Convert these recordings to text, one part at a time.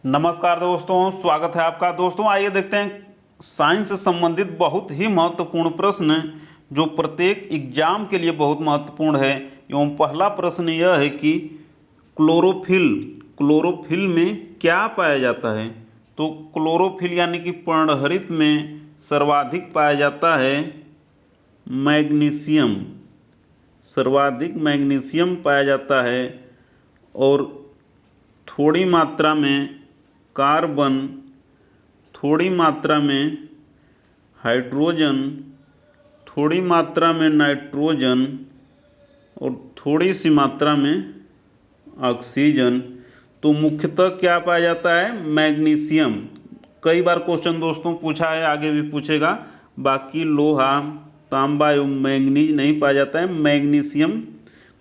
नमस्कार दोस्तों, स्वागत है आपका। दोस्तों आइए देखते हैं साइंस से संबंधित बहुत ही महत्वपूर्ण प्रश्न जो प्रत्येक एग्जाम के लिए बहुत महत्वपूर्ण है। एवं पहला प्रश्न यह है कि क्लोरोफिल में क्या पाया जाता है। तो क्लोरोफिल यानी कि पर्णहरित में सर्वाधिक पाया जाता है मैग्नीशियम। सर्वाधिक मैग्नीशियम पाया जाता है और थोड़ी मात्रा में कार्बन, थोड़ी मात्रा में हाइड्रोजन, थोड़ी मात्रा में नाइट्रोजन और थोड़ी सी मात्रा में ऑक्सीजन। तो मुख्यतः क्या पाया जाता है? मैग्नीशियम। कई बार क्वेश्चन दोस्तों पूछा है, आगे भी पूछेगा। बाकी लोहा, तांबा एवं मैंगनीज नहीं पाया जाता है, मैग्नीशियम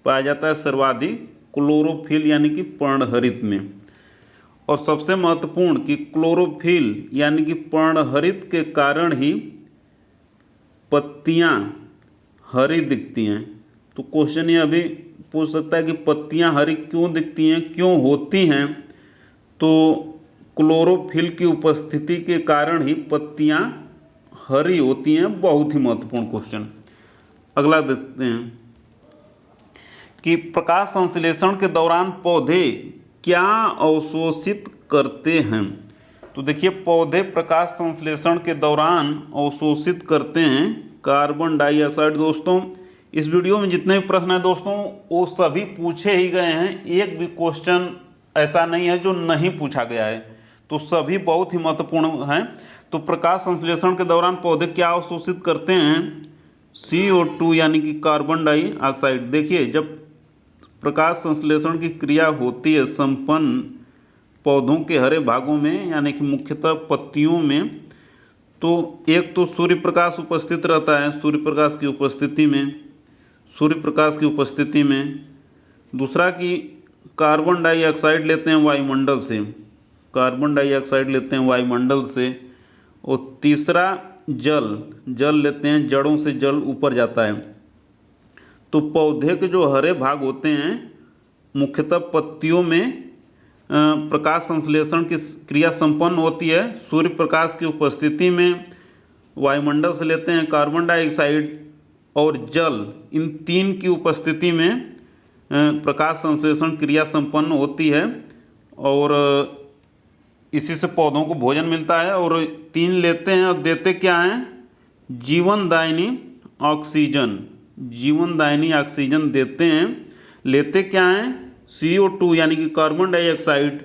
पाया जाता है सर्वाधिक क्लोरोफिल यानी कि पर्णहरित में। और सबसे महत्वपूर्ण कि क्लोरोफिल यानी कि पर्णहरित के कारण ही पत्तियां हरी दिखती हैं। तो क्वेश्चन ये अभी पूछ सकता है कि पत्तियां हरी क्यों दिखती हैं, क्यों होती हैं? तो क्लोरोफिल की उपस्थिति के कारण ही पत्तियां हरी होती हैं। बहुत ही महत्वपूर्ण क्वेश्चन। अगला देखते हैं कि प्रकाश संश्लेषण के दौरान पौधे क्या अवशोषित करते हैं। तो देखिए, पौधे प्रकाश संश्लेषण के दौरान अवशोषित करते हैं कार्बन डाइऑक्साइड। दोस्तों इस वीडियो में जितने भी प्रश्न हैं दोस्तों वो सभी पूछे ही गए हैं, एक भी क्वेश्चन ऐसा नहीं है जो नहीं पूछा गया है। तो सभी बहुत ही महत्वपूर्ण हैं। तो प्रकाश संश्लेषण के दौरान पौधे क्या अवशोषित करते हैं? CO2 यानी कि कार्बन डाइऑक्साइड। देखिए, जब प्रकाश संश्लेषण की क्रिया होती है संपन्न पौधों के हरे भागों में यानी कि मुख्यतः पत्तियों में, तो एक तो सूर्य प्रकाश उपस्थित रहता है, सूर्य प्रकाश की उपस्थिति में। दूसरा कि कार्बन डाइऑक्साइड लेते हैं वायुमंडल से, और तीसरा जल लेते हैं, जड़ों से जल ऊपर जाता है। तो पौधे के जो हरे भाग होते हैं मुख्यतः पत्तियों में प्रकाश संश्लेषण की क्रिया संपन्न होती है सूर्य प्रकाश की उपस्थिति में। वायुमंडल से लेते हैं कार्बन डाइऑक्साइड और जल, इन तीन की उपस्थिति में प्रकाश संश्लेषण क्रिया संपन्न होती है और इसी से पौधों को भोजन मिलता है। और तीन लेते हैं और देते क्या हैं? जीवनदायिनी ऑक्सीजन देते हैं। लेते क्या हैं? CO2 यानी कि कार्बन डाइऑक्साइड,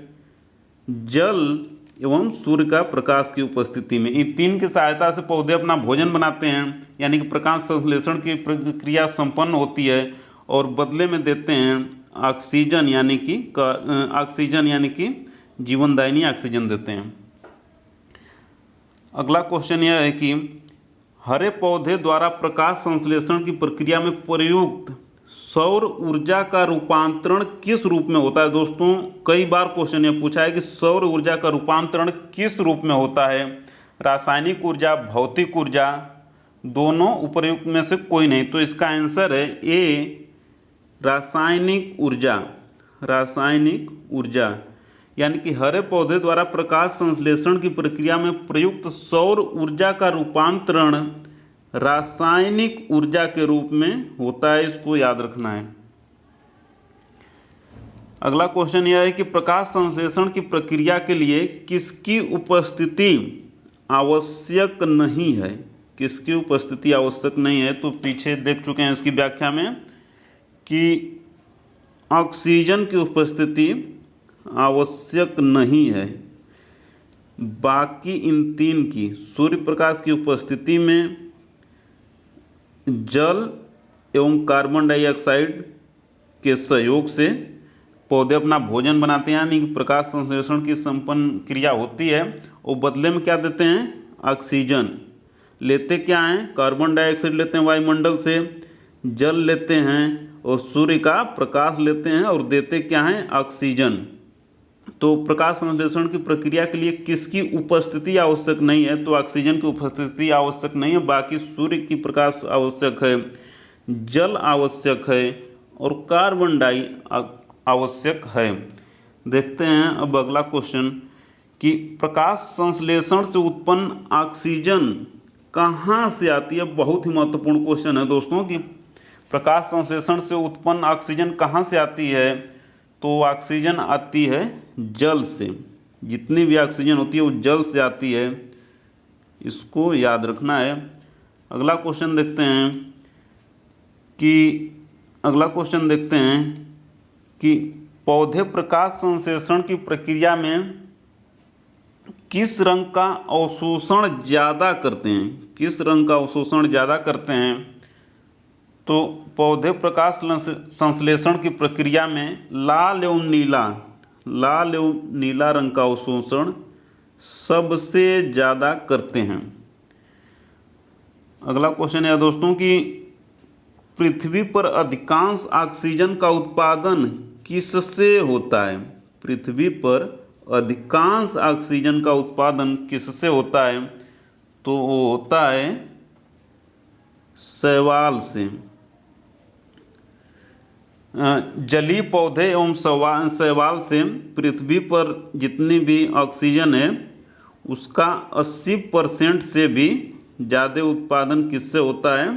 जल एवं सूर्य का प्रकाश की उपस्थिति में। इन तीन की सहायता से पौधे अपना भोजन बनाते हैं यानी कि प्रकाश संश्लेषण की प्रक्रिया संपन्न होती है और बदले में देते हैं ऑक्सीजन यानी कि जीवनदायिनी ऑक्सीजन देते हैं। अगला क्वेश्चन यह है कि हरे पौधे द्वारा प्रकाश संश्लेषण की प्रक्रिया में प्रयुक्त सौर ऊर्जा का रूपांतरण किस रूप में होता है। दोस्तों कई बार क्वेश्चन ये पूछा है कि सौर ऊर्जा का रूपांतरण किस रूप में होता है? रासायनिक ऊर्जा, भौतिक ऊर्जा, दोनों उपर्युक्त में से कोई नहीं। तो इसका आंसर है ए, रासायनिक ऊर्जा। यानी कि हरे पौधे द्वारा प्रकाश संश्लेषण की प्रक्रिया में प्रयुक्त सौर ऊर्जा का रूपांतरण रासायनिक ऊर्जा के रूप में होता है, इसको याद रखना है। अगला क्वेश्चन यह है कि प्रकाश संश्लेषण की प्रक्रिया के लिए किसकी उपस्थिति आवश्यक नहीं है? किसकी उपस्थिति आवश्यक नहीं है? तो पीछे देख चुके हैं इसकी व्याख्या में कि ऑक्सीजन की उपस्थिति आवश्यक नहीं है। बाकी इन तीन की, सूर्य प्रकाश की उपस्थिति में जल एवं कार्बन डाइऑक्साइड के सहयोग से पौधे अपना भोजन बनाते हैं यानी कि प्रकाश संश्लेषण की संपन्न क्रिया होती है। और बदले में क्या देते हैं? ऑक्सीजन। लेते क्या हैं? कार्बन डाइऑक्साइड लेते हैं वायुमंडल से, जल लेते हैं और सूर्य का प्रकाश लेते हैं और देते क्या हैं? ऑक्सीजन। तो प्रकाश संश्लेषण की प्रक्रिया के लिए किसकी उपस्थिति आवश्यक नहीं है? तो ऑक्सीजन की उपस्थिति आवश्यक नहीं है। बाकी सूर्य की प्रकाश आवश्यक है, जल आवश्यक है और कार्बन डाई आवश्यक है। देखते हैं अब अगला क्वेश्चन कि प्रकाश संश्लेषण से उत्पन्न ऑक्सीजन कहाँ से आती है। बहुत ही महत्वपूर्ण क्वेश्चन है दोस्तों कि प्रकाश संश्लेषण से उत्पन्न ऑक्सीजन कहाँ से आती है। तो ऑक्सीजन आती है जल से। जितनी भी ऑक्सीजन होती है वो जल से आती है, इसको याद रखना है। अगला क्वेश्चन देखते हैं कि पौधे प्रकाश संश्लेषण की प्रक्रिया में किस रंग का अवशोषण ज़्यादा करते हैं। किस रंग का अवशोषण ज़्यादा करते हैं। तो पौधे प्रकाश संश्लेषण की प्रक्रिया में लाल एवं नीला रंग का अवशोषण सबसे ज़्यादा करते हैं। अगला क्वेश्चन है दोस्तों कि पृथ्वी पर अधिकांश ऑक्सीजन का उत्पादन किससे होता है। पृथ्वी पर अधिकांश ऑक्सीजन का उत्पादन किससे होता है। तो वो होता है शैवाल से। जलीय पौधे एवं शैवाल से पृथ्वी पर जितनी भी ऑक्सीजन है उसका 80% से भी ज़्यादा उत्पादन किससे होता है।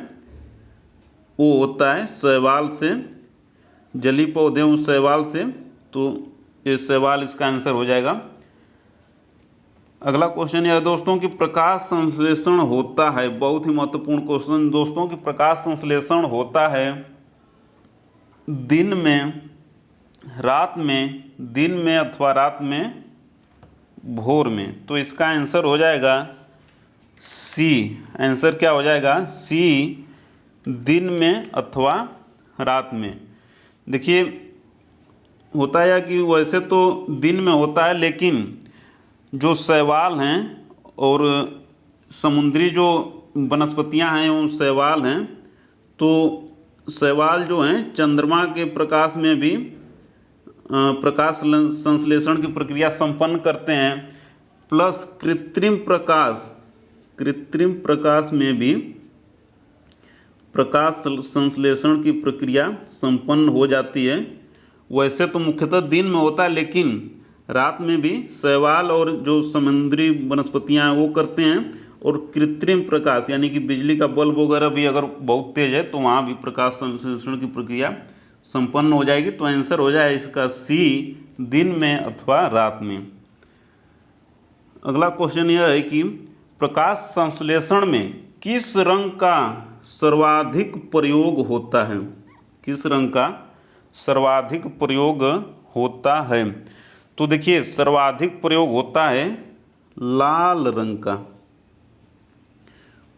वो होता है शैवाल से, जलीय पौधे एवं शैवाल से। तो ये शैवाल इसका आंसर हो जाएगा। अगला क्वेश्चन यह है दोस्तों कि प्रकाश संश्लेषण होता है, बहुत ही महत्वपूर्ण क्वेश्चन दोस्तों, कि प्रकाश संश्लेषण होता है दिन में, रात में, दिन में अथवा रात में, भोर में। तो इसका आंसर हो जाएगा सी। आंसर क्या हो जाएगा? सी, दिन में अथवा रात में। देखिए होता है कि वैसे तो दिन में होता है, लेकिन जो शैवाल हैं और समुद्री जो वनस्पतियां हैं वो शैवाल हैं, तो शैवाल जो हैं चंद्रमा के प्रकाश में भी प्रकाश संश्लेषण की प्रक्रिया संपन्न करते हैं, प्लस कृत्रिम प्रकाश में भी प्रकाश संश्लेषण की प्रक्रिया संपन्न हो जाती है। वैसे तो मुख्यतः दिन में होता है, लेकिन रात में भी शैवाल और जो समुद्री वनस्पतियां हैं वो करते हैं। और कृत्रिम प्रकाश यानी कि बिजली का बल्ब वगैरह भी अगर बहुत तेज है तो वहाँ भी प्रकाश संश्लेषण की प्रक्रिया संपन्न हो जाएगी। तो आंसर हो जाए इसका सी, दिन में अथवा रात में। अगला क्वेश्चन यह है कि प्रकाश संश्लेषण में किस रंग का सर्वाधिक प्रयोग होता है। किस रंग का सर्वाधिक प्रयोग होता है। तो देखिए सर्वाधिक प्रयोग होता है लाल रंग का,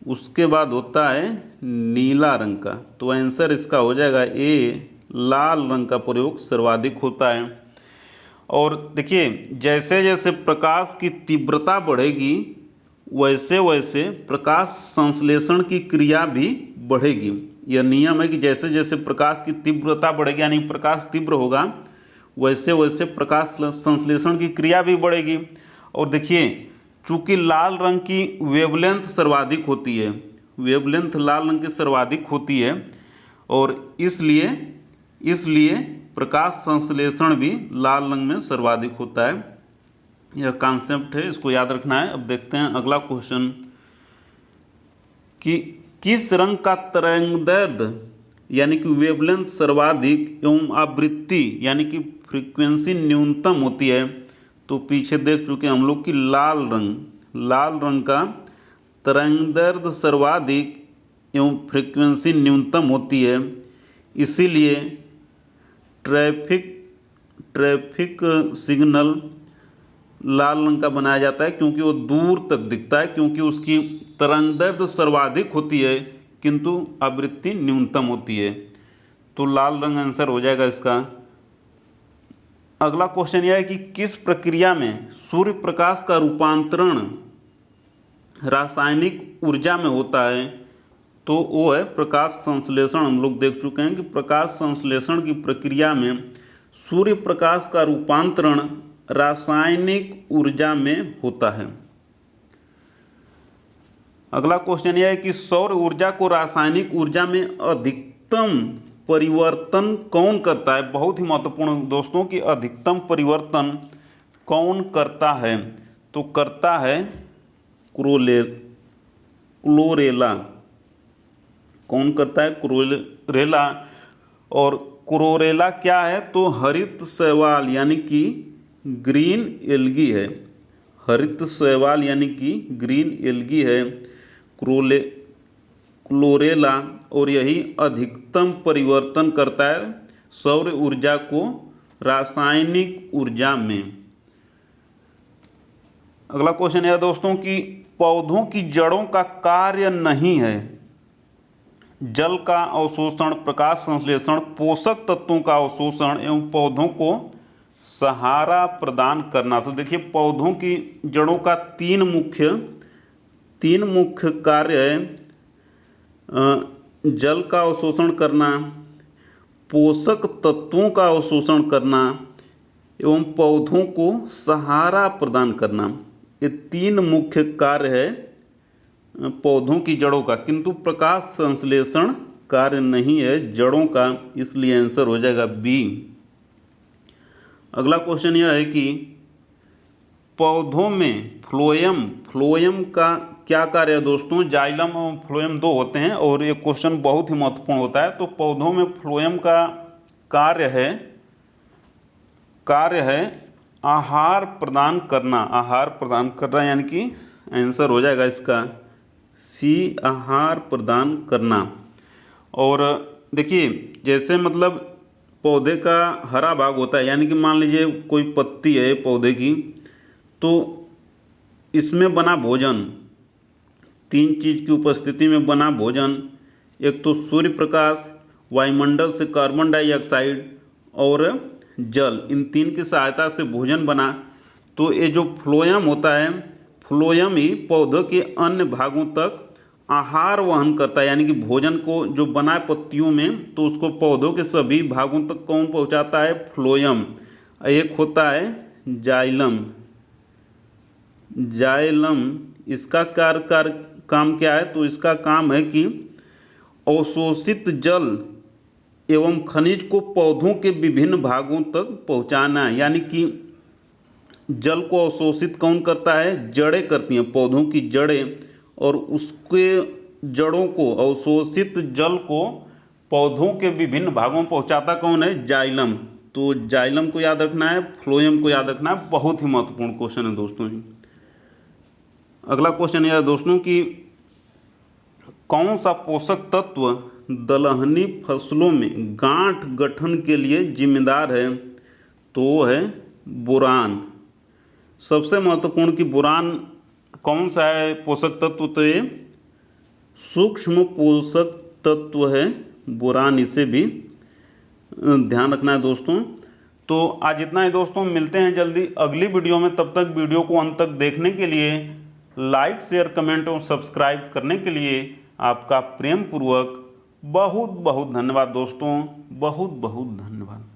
उसके बाद होता है नीला रंग का। तो आंसर इसका हो जाएगा ए, लाल रंग का प्रयोग सर्वाधिक होता है। और देखिए जैसे जैसे प्रकाश की तीव्रता बढ़ेगी वैसे वैसे प्रकाश संश्लेषण की क्रिया भी बढ़ेगी। यह नियम है कि जैसे जैसे प्रकाश की तीव्रता बढ़ेगी यानी प्रकाश तीव्र होगा वैसे वैसे प्रकाश संश्लेषण की क्रिया भी बढ़ेगी। और देखिए चूंकि लाल रंग की वेवलेंथ सर्वाधिक होती है, वेवलेंथ लाल रंग की सर्वाधिक होती है, और इसलिए प्रकाश संश्लेषण भी लाल रंग में सर्वाधिक होता है। यह कॉन्सेप्ट है, इसको याद रखना है। अब देखते हैं अगला क्वेश्चन कि किस रंग का तरंगदैर्ध्य यानी कि वेवलेंथ सर्वाधिक एवं आवृत्ति यानी कि फ्रीक्वेंसी न्यूनतम होती है। तो पीछे देख चुके हम लोग कि लाल रंग का तरंगदैर्ध्य सर्वाधिक एवं फ्रीक्वेंसी न्यूनतम होती है। इसीलिए ट्रैफिक सिग्नल लाल रंग का बनाया जाता है, क्योंकि वो दूर तक दिखता है, क्योंकि उसकी तरंगदैर्ध्य सर्वाधिक होती है किंतु आवृत्ति न्यूनतम होती है। तो लाल रंग आंसर हो जाएगा इसका। अगला क्वेश्चन यह है कि किस प्रक्रिया में सूर्य प्रकाश का रूपांतरण रासायनिक ऊर्जा में होता है। तो वो है प्रकाश संश्लेषण। हम लोग देख चुके हैं कि प्रकाश संश्लेषण की प्रक्रिया में सूर्य प्रकाश का रूपांतरण रासायनिक ऊर्जा में होता है। अगला क्वेश्चन यह है कि सौर ऊर्जा को रासायनिक ऊर्जा में अधिकतम परिवर्तन कौन करता है। बहुत ही महत्वपूर्ण दोस्तों कि अधिकतम परिवर्तन कौन करता है। तो करता है क्लोरेला। कौन करता है? क्लोरेला। और क्लोरेला क्या है? तो हरित शैवाल यानी कि ग्रीन एल्गी है। हरित शैवाल यानी कि ग्रीन एल्गी है क्लोरेला। और यही अधिकतम परिवर्तन करता है सौर ऊर्जा को रासायनिक ऊर्जा में। अगला क्वेश्चन है दोस्तों कि पौधों की जड़ों का कार्य नहीं है जल का अवशोषण, प्रकाश संश्लेषण, पोषक तत्वों का अवशोषण एवं पौधों को सहारा प्रदान करना। तो देखिए पौधों की जड़ों का तीन मुख्य कार्य है। जल का अवशोषण करना, पोषक तत्वों का अवशोषण करना एवं पौधों को सहारा प्रदान करना। ये तीन मुख्य कार्य है पौधों की जड़ों का, किंतु प्रकाश संश्लेषण कार्य नहीं है जड़ों का, इसलिए आंसर हो जाएगा बी। अगला क्वेश्चन यह है कि पौधों में फ्लोएम का क्या कार्य है दोस्तों? जाइलम और फ्लोएम दो होते हैं और ये क्वेश्चन बहुत ही महत्वपूर्ण होता है। तो पौधों में फ्लोएम का कार्य है आहार प्रदान करना, यानी कि आंसर हो जाएगा इसका सी, आहार प्रदान करना। और देखिए जैसे मतलब पौधे का हरा भाग होता है, यानी कि मान लीजिए कोई पत्ती है पौधे की, तो इसमें बना भोजन, तीन चीज़ की उपस्थिति में बना भोजन, एक तो सूर्य प्रकाश, वायुमंडल से कार्बन डाइऑक्साइड और जल, इन तीन की सहायता से भोजन बना। तो ये जो फ्लोएम होता है, फ्लोएम ही पौधों के अन्य भागों तक आहार वहन करता है, यानी कि भोजन को जो बना है पत्तियों में, तो उसको पौधों के सभी भागों तक कौन पहुंचाता है? फ्लोएम। एक होता है जाइलम, इसका काम क्या है? तो इसका काम है कि अवशोषित जल एवं खनिज को पौधों के विभिन्न भागों तक पहुंचाना, यानी कि जल को अवशोषित कौन करता है? जड़ें करती हैं, पौधों की जड़ें, और उसके जड़ों को, अवशोषित जल को पौधों के विभिन्न भागों में पहुंचाता कौन है? जाइलम। तो जाइलम को याद रखना है, फ्लोएम को याद रखना है, बहुत ही महत्वपूर्ण क्वेश्चन है दोस्तों। अगला क्वेश्चन यह है दोस्तों कि कौन सा पोषक तत्व दलहनी फसलों में गांठ गठन के लिए जिम्मेदार है? तो वो है बोरान। सबसे महत्वपूर्ण कि बोरान कौन सा है पोषक तत्व? तो ये सूक्ष्म पोषक तत्व है बोरान, इसे भी ध्यान रखना है दोस्तों। तो आज इतना ही दोस्तों, मिलते हैं जल्दी अगली वीडियो में। तब तक वीडियो को अंत तक देखने के लिए, लाइक शेयर कमेंट और सब्सक्राइब करने के लिए आपका प्रेम पूर्वक बहुत बहुत धन्यवाद दोस्तों, बहुत बहुत धन्यवाद।